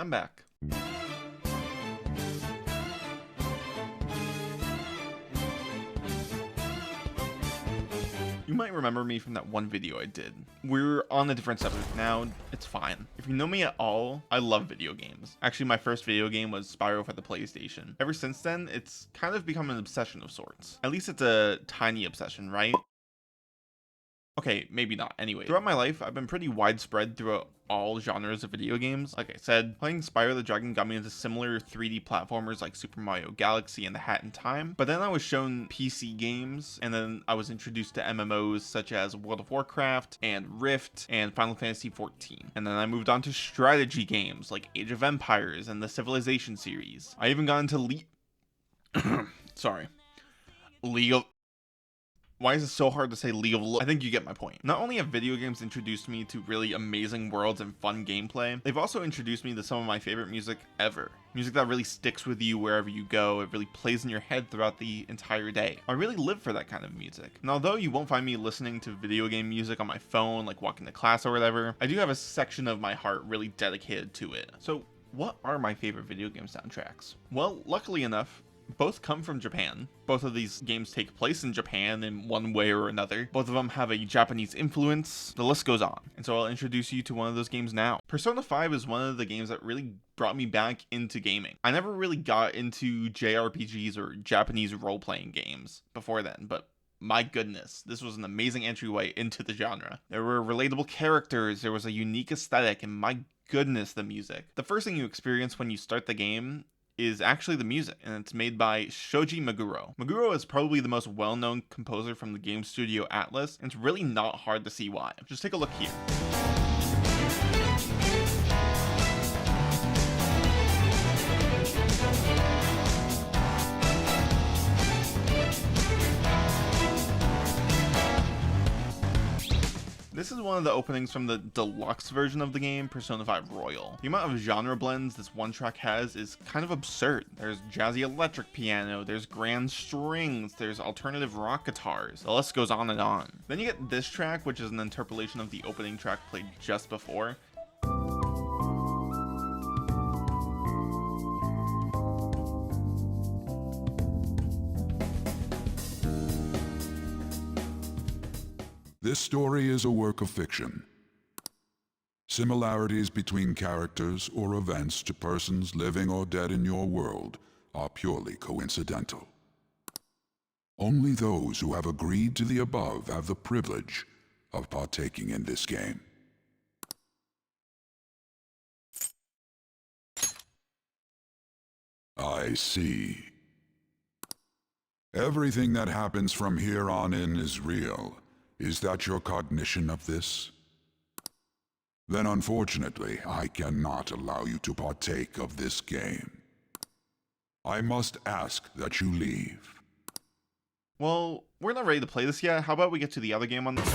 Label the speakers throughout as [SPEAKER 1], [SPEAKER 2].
[SPEAKER 1] I'm back. You might remember me from that one video I did. We're on a different subject now, it's fine. If you know me at all, I love video games. Actually, my first video game was Spyro for the PlayStation. Ever since then, it's kind of become an obsession of sorts. At least it's a tiny obsession, right? Okay, maybe not. Anyway, throughout my life, I've been pretty widespread throughout all genres of video games. Like I said, playing Spyro the Dragon got me into similar 3D platformers like Super Mario Galaxy and The Hat in Time, but then I was shown PC games, and then I was introduced to MMOs such as World of Warcraft and Rift and Final Fantasy XIV. And then I moved on to strategy games like Age of Empires and the Civilization series. I even got into League of... Why is it so hard to say League of I think you get my point. Not only have video games introduced me to really amazing worlds and fun gameplay, they've also introduced me to some of my favorite music ever. Music that really sticks with you wherever you go. It really plays in your head throughout the entire day. I really live for that kind of music. And although you won't find me listening to video game music on my phone, like walking to class or whatever, I do have a section of my heart really dedicated to it. So what are my favorite video game soundtracks? Well, luckily enough, both come from Japan. Both of these games take place in Japan in one way or another. Both of them have a Japanese influence. The list goes on. And so I'll introduce you to one of those games now. Persona 5 is one of the games that really brought me back into gaming. I never really got into JRPGs or Japanese role-playing games before then, but my goodness, this was an amazing entryway into the genre. There were relatable characters, there was a unique aesthetic, and my goodness, the music. The first thing you experience when you start the game is actually the music, and it's made by Shoji Meguro. Meguro is probably the most well-known composer from the game studio Atlas, and it's really not hard to see why. Just take a look here. This is one of the openings from the deluxe version of the game, Persona 5 Royal. The amount of genre blends this one track has is kind of absurd. There's jazzy electric piano, there's grand strings, there's alternative rock guitars. The list goes on and on. Then you get this track, which is an interpolation of the opening track played just before.
[SPEAKER 2] This story is a work of fiction. Similarities between characters or events to persons living or dead in your world are purely coincidental. Only those who have agreed to the above have the privilege of partaking in this game. I see. Everything that happens from here on in is real. Is that your cognition of this? Then unfortunately, I cannot allow you to partake of this game. I must ask that you leave.
[SPEAKER 1] Well, we're not ready to play this yet. How about we get to the other game on this?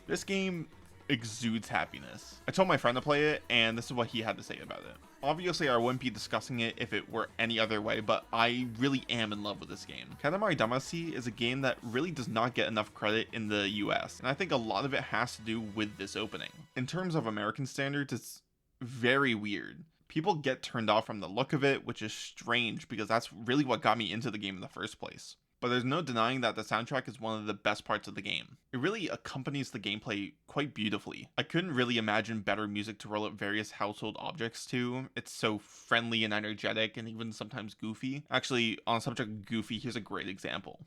[SPEAKER 1] This game exudes happiness. I told my friend to play it, and this is what he had to say about it. Obviously, I wouldn't be discussing it if it were any other way, but I really am in love with this game. Katamari Damacy is a game that really does not get enough credit in the US, and I think a lot of it has to do with this opening. In terms of American standards, it's very weird. People get turned off from the look of it, which is strange because that's really what got me into the game in the first place. But there's no denying that the soundtrack is one of the best parts of the game. It really accompanies the gameplay quite beautifully. I couldn't really imagine better music to roll up various household objects to. It's so friendly and energetic and even sometimes goofy. Actually, on the subject of goofy, here's a great example.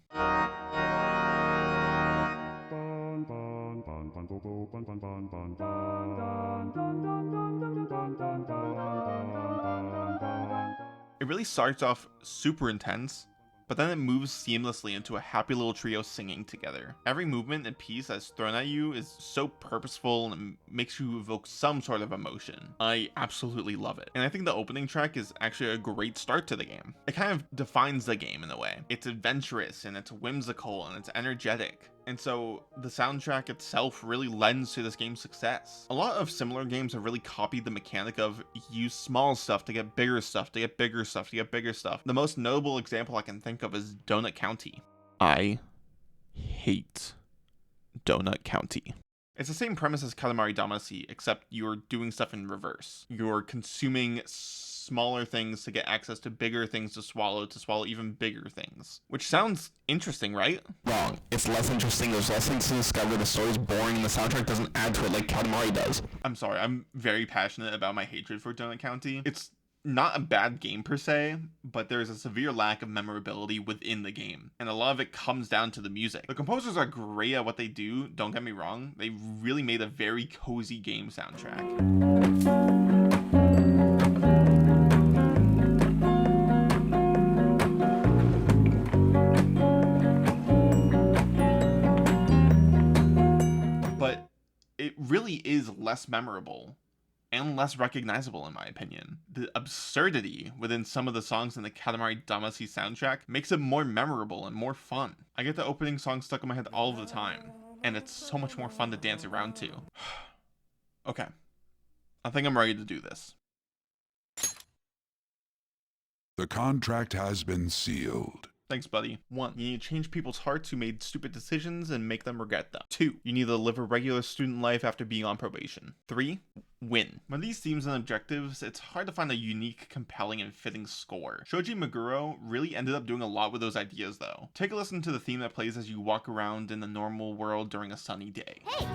[SPEAKER 1] It really starts off super intense, but then it moves seamlessly into a happy little trio singing together. Every movement and piece that's thrown at you is so purposeful and makes you evoke some sort of emotion. I absolutely love it. And I think the opening track is actually a great start to the game. It kind of defines the game in a way. It's adventurous and it's whimsical and it's energetic. And so the soundtrack itself really lends to this game's success. A lot of similar games have really copied the mechanic of use small stuff to get bigger stuff, to get bigger stuff, to get bigger stuff. The most notable example I can think of is Donut County. I hate Donut County. It's the same premise as Katamari Damacy, except you're doing stuff in reverse. You're consuming smaller things to get access to bigger things to swallow even bigger things. Which sounds interesting, right?
[SPEAKER 3] Wrong. It's less interesting, there's less things to discover, the story's boring, and the soundtrack doesn't add to it like Katamari does.
[SPEAKER 1] I'm sorry, I'm very passionate about my hatred for Donut County. It's not a bad game per se, but there's a severe lack of memorability within the game, and a lot of it comes down to the music. The composers are great at what they do, don't get me wrong, they really made a very cozy game soundtrack. But it really is less memorable and less recognizable in my opinion. The absurdity within some of the songs in the Katamari Damacy soundtrack makes it more memorable and more fun. I get the opening song stuck in my head all of the time, and it's so much more fun to dance around to. Okay, I think I'm ready to do this.
[SPEAKER 2] The contract has been sealed.
[SPEAKER 1] Thanks, buddy. 1. You need to change people's hearts who made stupid decisions and make them regret them. 2. You need to live a regular student life after being on probation. 3. Win. With these themes and objectives, it's hard to find a unique, compelling, and fitting score. Shoji Meguro really ended up doing a lot with those ideas though. Take a listen to the theme that plays as you walk around in the normal world during a sunny day.
[SPEAKER 4] Hey!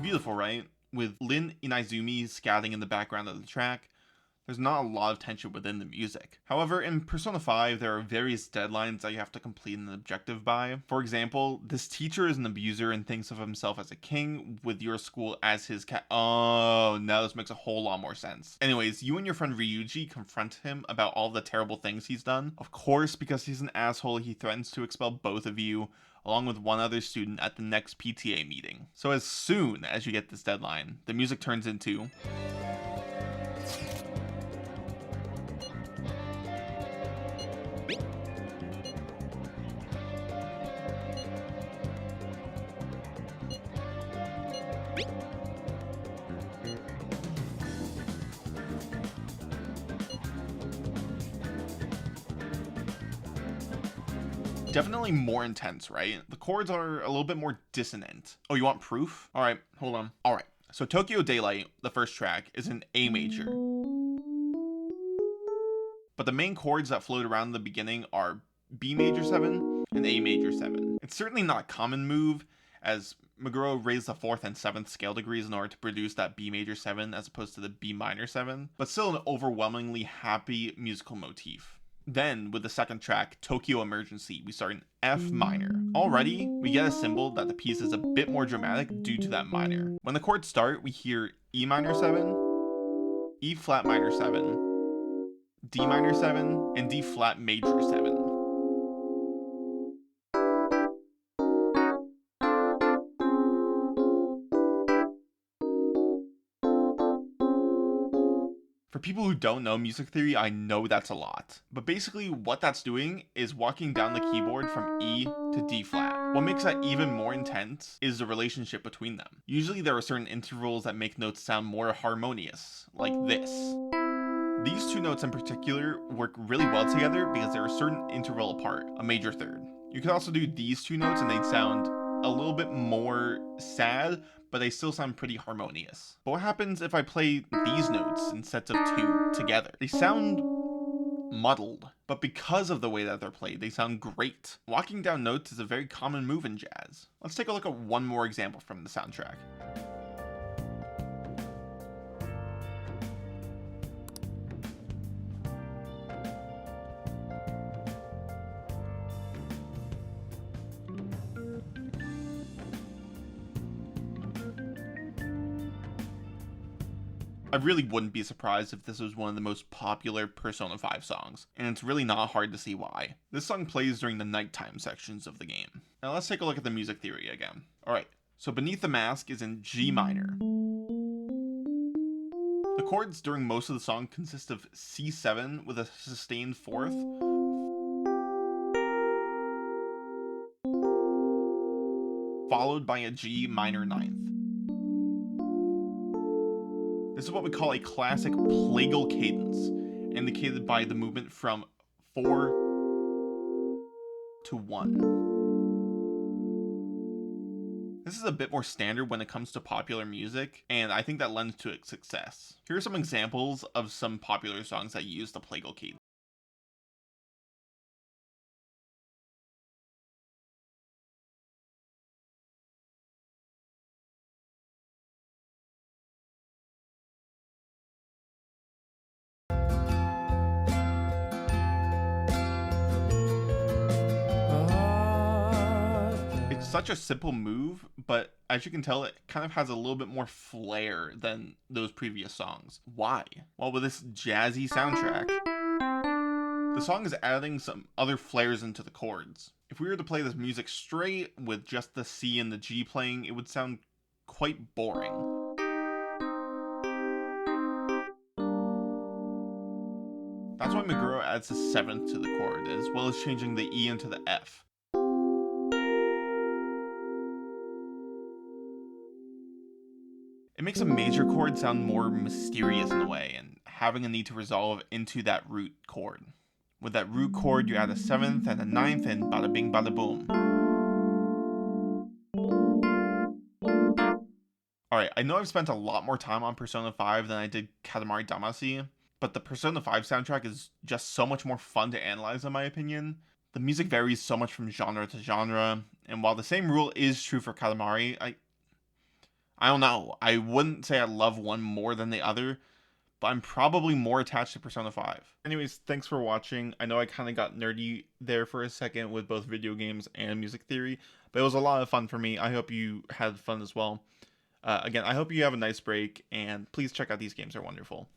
[SPEAKER 1] Beautiful, right? With Lin Inaizumi scouting in the background of the track, there's not a lot of tension within the music. However, in Persona 5, there are various deadlines that you have to complete an objective by. For example, this teacher is an abuser and thinks of himself as a king with your school as his cat. Oh, now this makes a whole lot more sense. Anyways, you and your friend Ryuji confront him about all the terrible things he's done. Of course, because he's an asshole, he threatens to expel both of you, along with one other student at the next PTA meeting. So as soon as you get this deadline, the music turns into... Definitely more intense, right? The chords are a little bit more dissonant. Oh, you want proof? All right, hold on. All right, so Tokyo Daylight, the first track, is in A major. But the main chords that float around in the beginning are B major 7 and A major 7. It's certainly not a common move, as Meguro raised the 4th and 7th scale degrees in order to produce that B major 7 as opposed to the B minor 7, but still an overwhelmingly happy musical motif. Then, with the second track, Tokyo Emergency, we start in F minor. Already, we get a symbol that the piece is a bit more dramatic due to that minor. When the chords start, we hear E minor 7, E flat minor 7, D minor 7, and D flat major 7. For people who don't know music theory, I know that's a lot. But basically what that's doing is walking down the keyboard from E to D flat. What makes that even more intense is the relationship between them. Usually there are certain intervals that make notes sound more harmonious, like this. These two notes in particular work really well together because they're a certain interval apart, a major third. You could also do these two notes and they'd sound a little bit more sad, but they still sound pretty harmonious. But what happens if I play these notes in sets of 2 together? They sound muddled, but because of the way that they're played, they sound great. Walking down notes is a very common move in jazz. Let's take a look at one more example from the soundtrack. I really wouldn't be surprised if this was one of the most popular Persona 5 songs, and it's really not hard to see why. This song plays during the nighttime sections of the game. Now let's take a look at the music theory again. Alright, so Beneath the Mask is in G minor. The chords during most of the song consist of C7 with a sustained fourth, followed by a G minor ninth. This is what we call a classic plagal cadence, indicated by the movement from 4 to 1. This is a bit more standard when it comes to popular music, and I think that lends to its success. Here are some examples of some popular songs that use the plagal cadence. It's such a simple move, but as you can tell, it kind of has a little bit more flair than those previous songs. Why? Well, with this jazzy soundtrack, the song is adding some other flares into the chords. If we were to play this music straight with just the C and the G playing, it would sound quite boring. That's why Meguro adds a seventh to the chord, as well as changing the E into the F. It makes a major chord sound more mysterious in a way, and having a need to resolve into that root chord. With that root chord, you add a seventh and a ninth, and bada bing bada boom. Alright, I know I've spent a lot more time on Persona 5 than I did Katamari Damacy, but the Persona 5 soundtrack is just so much more fun to analyze in my opinion. The music varies so much from genre to genre, and while the same rule is true for Katamari, I don't know. I wouldn't say I love one more than the other, but I'm probably more attached to Persona 5. Anyways, thanks for watching. I know I kind of got nerdy there for a second with both video games and music theory, but it was a lot of fun for me. I hope you had fun as well. Again, I hope you have a nice break, and please check out these games. They're wonderful.